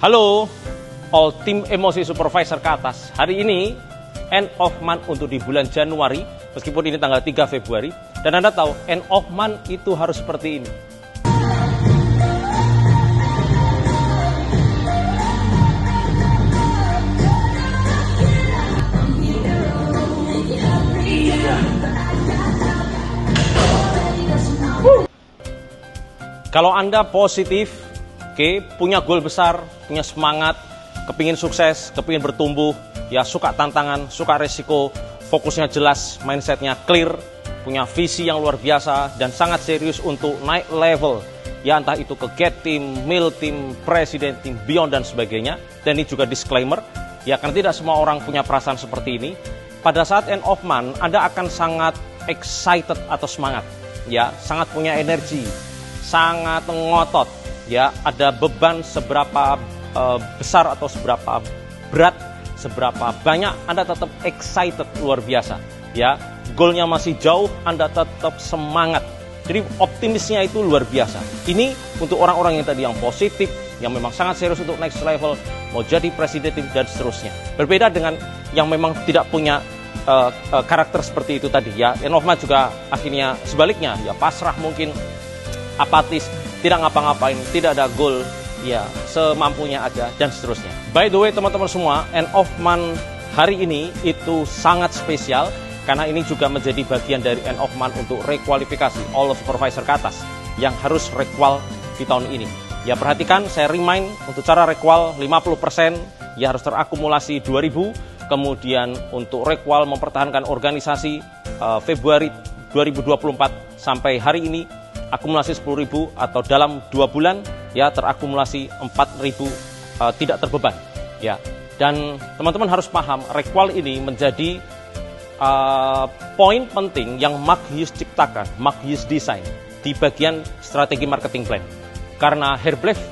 Halo, all tim emosi supervisor ke atas. Hari ini end of month untuk di bulan Januari, meskipun ini tanggal 3 Februari. Dan Anda tahu, end of month itu harus seperti ini. Kalau Anda positif, punya goal besar, punya semangat, kepingin sukses, kepingin bertumbuh, ya suka tantangan, suka resiko, fokusnya jelas, mindsetnya clear, punya visi yang luar biasa, dan sangat serius untuk naik level, ya entah itu ke Get Team, Mil Team, Presiden Team, Beyond, dan sebagainya. Dan ini juga disclaimer, ya karena tidak semua orang punya perasaan seperti ini. Pada saat end of month, Anda akan sangat excited atau semangat, ya sangat punya energi, sangat ngotot. Ya, ada beban seberapa besar atau seberapa berat, seberapa banyak, Anda tetap excited luar biasa. Ya, goalnya masih jauh, Anda tetap semangat. Jadi optimisnya itu luar biasa. Ini untuk orang-orang yang tadi yang positif, yang memang sangat serius untuk next level, mau jadi presiden dan seterusnya. Berbeda dengan yang memang tidak punya karakter seperti itu tadi. Ya, Enofma juga akhirnya sebaliknya, ya pasrah mungkin, apatis, tidak ngapa-ngapain, tidak ada goal, ya semampunya aja, dan seterusnya. By the way teman-teman semua, end of month hari ini itu sangat spesial, karena ini juga menjadi bagian dari end of month untuk rekualifikasi all supervisor ke atas, yang harus requal di tahun ini. Ya perhatikan, saya remind untuk cara requal 50%, ya harus terakumulasi 2000, kemudian untuk requal mempertahankan organisasi Februari 2024 sampai hari ini, akumulasi 10.000 atau dalam 2 bulan ya terakumulasi 4.000 tidak terbeban ya. Dan teman-teman harus paham, requal ini menjadi poin penting yang Mark Hughes ciptakan, Mark Hughes desain di bagian strategi marketing plan. Karena Herbalife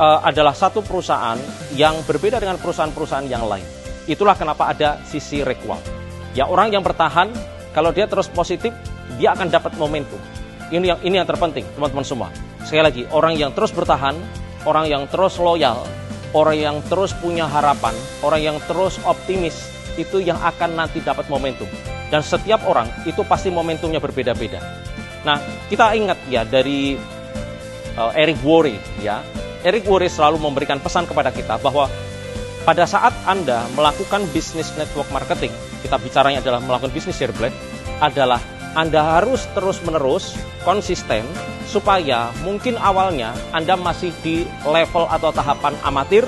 adalah satu perusahaan yang berbeda dengan perusahaan-perusahaan yang lain. Itulah kenapa ada sisi requal. Ya, orang yang bertahan, kalau dia terus positif, dia akan dapat momentum. Ini yang terpenting, teman-teman semua. Sekali lagi, orang yang terus bertahan, orang yang terus loyal, orang yang terus punya harapan, orang yang terus optimis, itu yang akan nanti dapat momentum. Dan setiap orang itu pasti momentumnya berbeda-beda. Nah, kita ingat ya dari Eric Worre, ya. Eric Worre selalu memberikan pesan kepada kita bahwa pada saat Anda melakukan bisnis network marketing, kita bicaranya adalah melakukan bisnis Herbalife, adalah Anda harus terus-menerus konsisten supaya mungkin awalnya Anda masih di level atau tahapan amatir,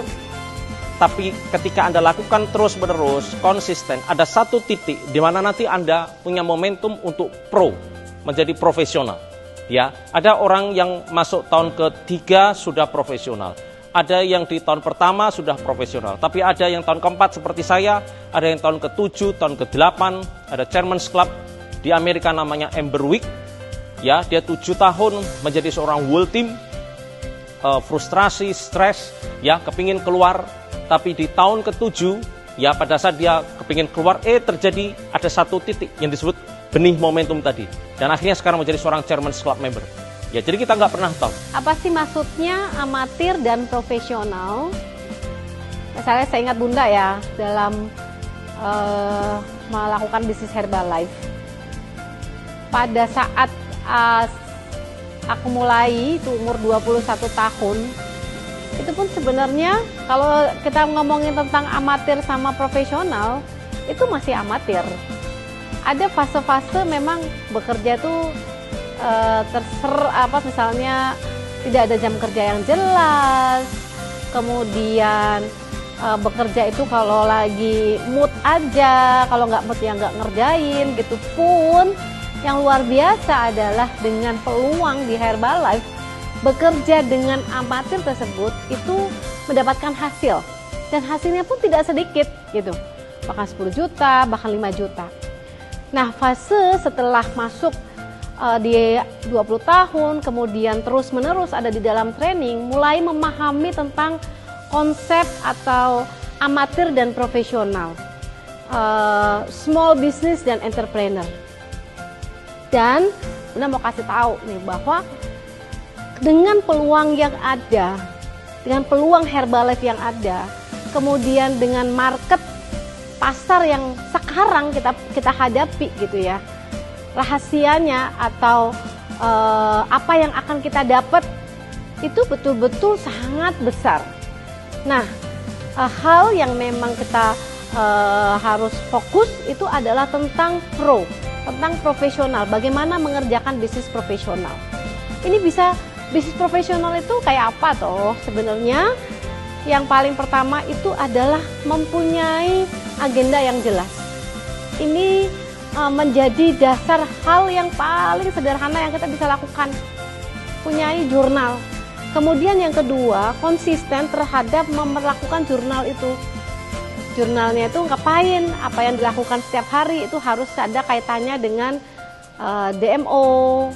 tapi ketika Anda lakukan terus-menerus konsisten, ada satu titik di mana nanti Anda punya momentum untuk pro, menjadi profesional. Ya, ada orang yang masuk tahun ketiga sudah profesional. Ada yang di tahun pertama sudah profesional, tapi ada yang tahun keempat seperti saya, ada yang tahun ke-7, tahun ke-8, ada Chairman's Club di Amerika namanya Amber Week. Ya, dia 7 tahun menjadi seorang world team, frustrasi, stres, ya, kepingin keluar, tapi di tahun ke-7, ya pada saat dia kepingin keluar, terjadi ada satu titik yang disebut benih momentum tadi, dan akhirnya sekarang menjadi seorang Chairman's Club member. Ya, jadi kita nggak pernah tahu. Apa sih maksudnya amatir dan profesional? Saya ingat Bunda ya, dalam melakukan bisnis Herbalife. Pada saat aku mulai itu umur 21 tahun, itu pun sebenarnya kalau kita ngomongin tentang amatir sama profesional, itu masih amatir. Ada fase-fase memang bekerja tuh misalnya tidak ada jam kerja yang jelas, kemudian bekerja itu kalau lagi mood aja, kalau nggak mood ya nggak ngerjain gitu. Pun yang luar biasa adalah dengan peluang di Herbalife, bekerja dengan amatir tersebut itu mendapatkan hasil, dan hasilnya pun tidak sedikit gitu, bahkan 10 juta, bahkan 5 juta. Nah, fase setelah masuk di 20 tahun, kemudian terus-menerus ada di dalam training, mulai memahami tentang konsep atau amatir dan profesional, small business dan entrepreneur. Dan Bunda mau kasih tahu nih bahwa dengan peluang yang ada dengan peluang Herbalife yang ada, kemudian dengan market pasar yang sekarang kita hadapi gitu ya, rahasianya atau apa yang akan kita dapat itu betul-betul sangat besar. Nah, hal yang memang kita harus fokus itu adalah tentang profesional, bagaimana mengerjakan bisnis profesional. Ini bisnis profesional itu kayak apa toh sebenarnya? Yang paling pertama itu adalah mempunyai agenda yang jelas. Ini menjadi dasar hal yang paling sederhana yang kita bisa lakukan. Punyai jurnal. Kemudian yang kedua, konsisten terhadap memperlakukan jurnal itu. Jurnalnya itu ngapain, apa yang dilakukan setiap hari itu harus ada kaitannya dengan DMO,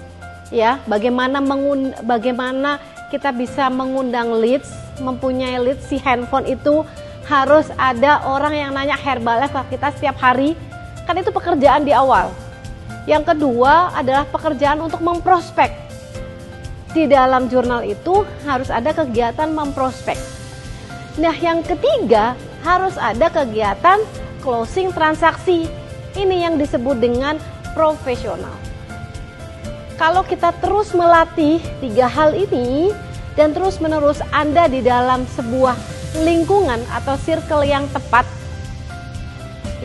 ya. Bagaimana kita bisa mengundang leads, mempunyai leads. Si handphone itu harus ada orang yang nanya Herbalife ke kita setiap hari. Kan itu pekerjaan di awal. Yang kedua adalah pekerjaan untuk memprospek. Di dalam jurnal itu harus ada kegiatan memprospek. Nah, yang ketiga harus ada kegiatan closing transaksi. Ini yang disebut dengan profesional. Kalau kita terus melatih 3 hal ini dan terus-menerus Anda di dalam sebuah lingkungan atau circle yang tepat,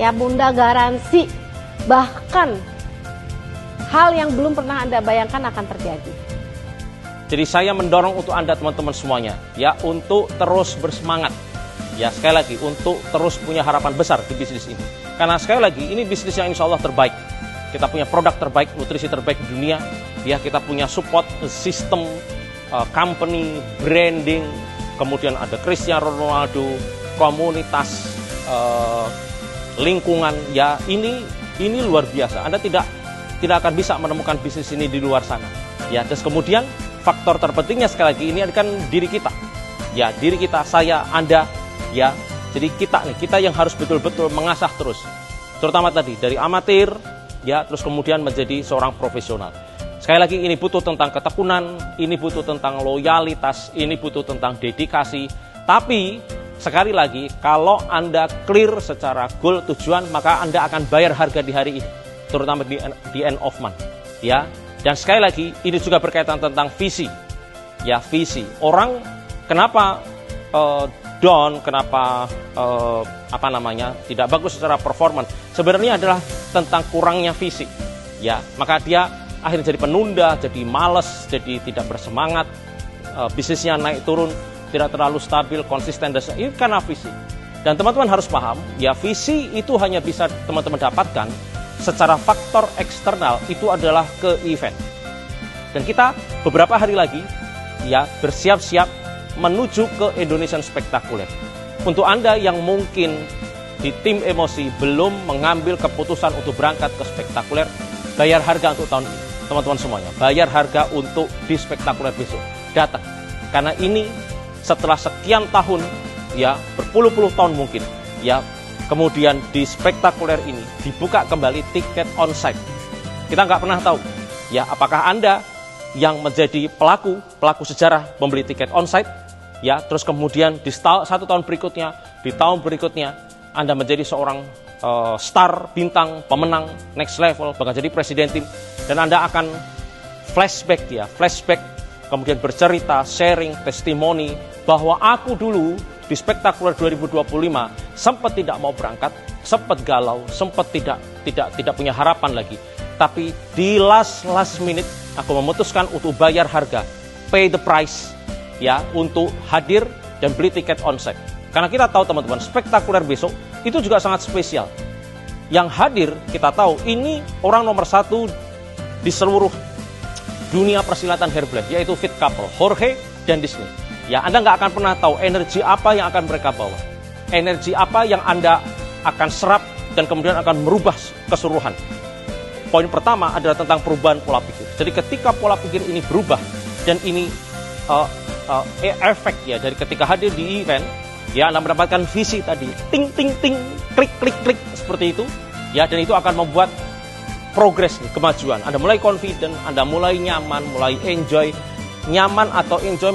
ya Bunda garansi bahkan hal yang belum pernah Anda bayangkan akan terjadi. Jadi saya mendorong untuk Anda teman-teman semuanya, ya, untuk terus bersemangat. Ya, sekali lagi, untuk terus punya harapan besar di bisnis ini. Karena sekali lagi, ini bisnis yang insya Allah terbaik. Kita punya produk terbaik, nutrisi terbaik di dunia. Ya, kita punya support sistem, company, branding, kemudian ada Cristiano Ronaldo, komunitas, lingkungan. Ya, ini luar biasa. Anda tidak akan bisa menemukan bisnis ini di luar sana. Ya, terus kemudian faktor terpentingnya sekali lagi ini kan diri kita. Ya, diri kita, saya, Anda. Ya, jadi kita yang harus betul-betul mengasah terus, terutama tadi dari amatir, ya, terus kemudian menjadi seorang profesional. Sekali lagi, ini butuh tentang ketekunan, ini butuh tentang loyalitas, ini butuh tentang dedikasi. Tapi sekali lagi, kalau Anda clear secara goal tujuan, maka Anda akan bayar harga di hari ini, terutama di end of month. Ya, dan sekali lagi, ini juga berkaitan tentang visi. Ya, visi. Orang kenapa kenapa tidak bagus secara performance, sebenarnya adalah tentang kurangnya visi. Ya, maka dia akhirnya jadi penunda, jadi malas, jadi tidak bersemangat, bisnisnya naik turun, tidak terlalu stabil, konsisten, dan ini karena visi. Dan teman-teman harus paham, ya, visi itu hanya bisa teman-teman dapatkan secara faktor eksternal, itu adalah ke event. Dan kita beberapa hari lagi, ya, bersiap-siap menuju ke Indonesian Spektakuler. Untuk Anda yang mungkin di tim emosi belum mengambil keputusan untuk berangkat ke Spektakuler, bayar harga untuk tahun ini. Teman-teman semuanya, bayar harga untuk di Spektakuler besok. Datang. Karena ini setelah sekian tahun, ya, berpuluh-puluh tahun mungkin, ya, kemudian di Spektakuler ini dibuka kembali tiket onsite. Kita nggak pernah tahu, ya, apakah Anda yang menjadi pelaku sejarah membeli tiket onsite, ya, terus kemudian di 1 tahun berikutnya, di tahun berikutnya Anda menjadi seorang star, bintang, pemenang, next level, bahkan jadi presiden tim, dan Anda akan flashback, kemudian bercerita, sharing, testimoni bahwa aku dulu di Spektakuler 2025 sempat tidak mau berangkat, sempat galau, sempat tidak punya harapan lagi, tapi di last minute aku memutuskan untuk bayar harga, pay the price, ya, untuk hadir dan beli tiket onsite. Karena kita tahu teman-teman, Spektakuler besok itu juga sangat spesial. Yang hadir kita tahu ini orang nomor 1 di seluruh dunia persilatan Herbalife, yaitu fit couple, Jorge dan Disney. Ya, Anda nggak akan pernah tahu energi apa yang akan mereka bawa, energi apa yang Anda akan serap dan kemudian akan merubah keseluruhan. Poin pertama adalah tentang perubahan pola pikir. Jadi ketika pola pikir ini berubah dan ini efek, ya, dari ketika hadir di event, ya, Anda mendapatkan visi tadi, ting ting ting, klik klik klik, seperti itu, ya, dan itu akan membuat progres, kemajuan. Anda mulai confident, Anda mulai nyaman, mulai enjoy, nyaman atau enjoy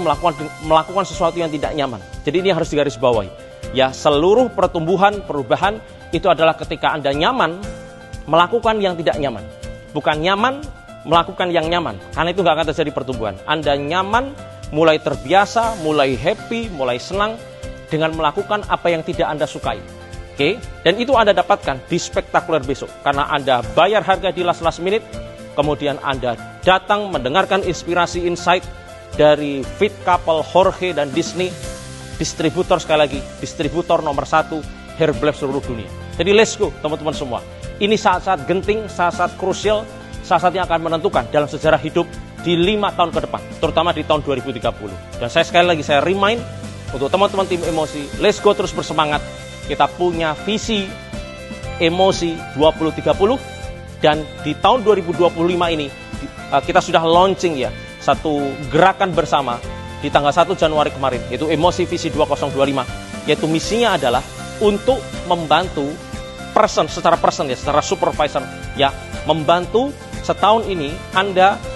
melakukan sesuatu yang tidak nyaman. Jadi ini harus digarisbawahi. Ya, seluruh pertumbuhan, perubahan itu adalah ketika Anda nyaman melakukan yang tidak nyaman. Bukan nyaman melakukan yang nyaman, karena itu nggak akan terjadi pertumbuhan. Anda nyaman, mulai terbiasa, mulai happy, mulai senang dengan melakukan apa yang tidak Anda sukai. Oke? Dan itu Anda dapatkan di spektakuler besok. Karena Anda bayar harga di last minute, kemudian Anda datang mendengarkan inspirasi insight dari Fit Couple, Jorge, dan Disney, distributor sekali lagi, distributor nomor 1 Herbalife seluruh dunia. Jadi let's go teman-teman semua. Ini saat-saat genting, saat-saat krusial, saat-saat yang akan menentukan dalam sejarah hidup di 5 tahun ke depan, terutama di tahun 2030. Dan sekali lagi saya remind untuk teman-teman tim emosi, let's go terus bersemangat. Kita punya visi emosi 2030 dan di tahun 2025 ini kita sudah launching ya satu gerakan bersama di tanggal 1 Januari kemarin, yaitu Emosi Visi 2025, yaitu misinya adalah untuk membantu secara supervisor ya, membantu setahun ini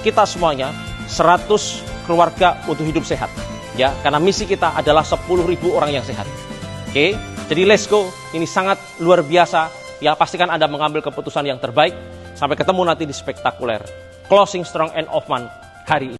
kita semuanya 100 keluarga untuk hidup sehat ya, karena misi kita adalah 10.000 orang yang sehat. Oke, jadi let's go, ini sangat luar biasa ya, pastikan Anda mengambil keputusan yang terbaik. Sampai ketemu nanti di spektakuler Closing Strong End of Month hari ini.